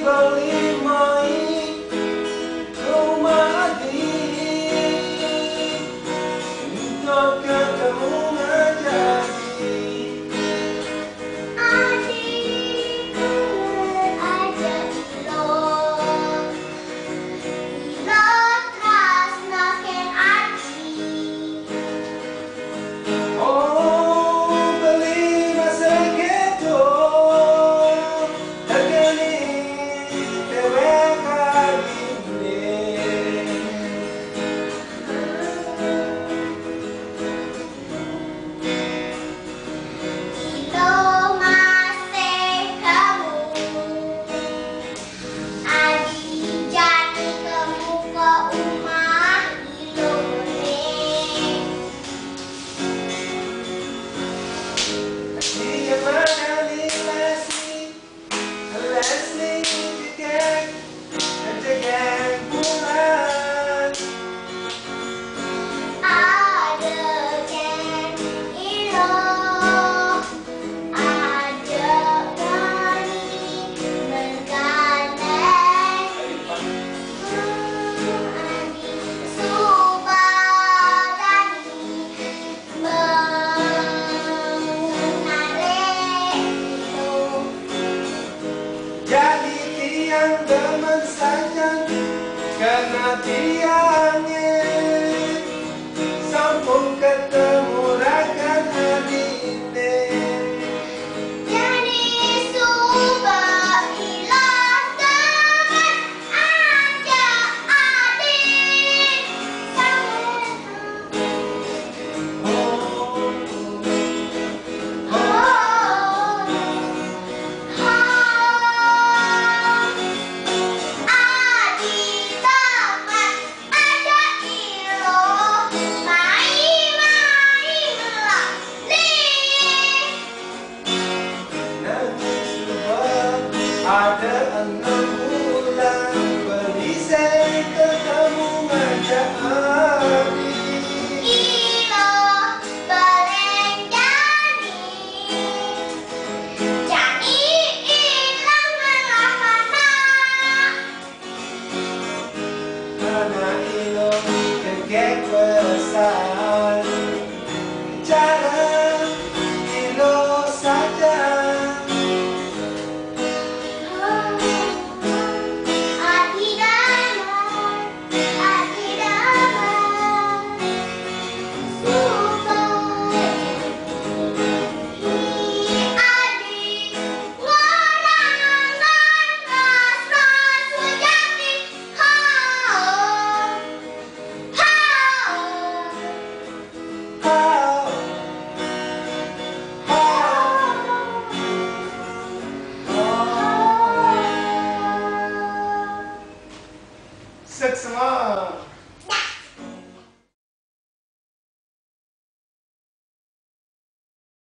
beli mai rumah adik untuk ketemu menjadi adik aja ilo tresno ken aji. oh beli masa gitu tegani dewek kagine Ilo masih kamu adi jadi kamu ke rumah ilo nih. dia mana di Leslie jegek bulan Adegan ilo adegan menggandeng adi subadani mengenali ilo. jadi tiang teman saja karena tiangnya sambung ketemu rakan adine Jadi subah hilang teman aja adik adik teman aja ilo mai-mai melalui. nanti coba ada 6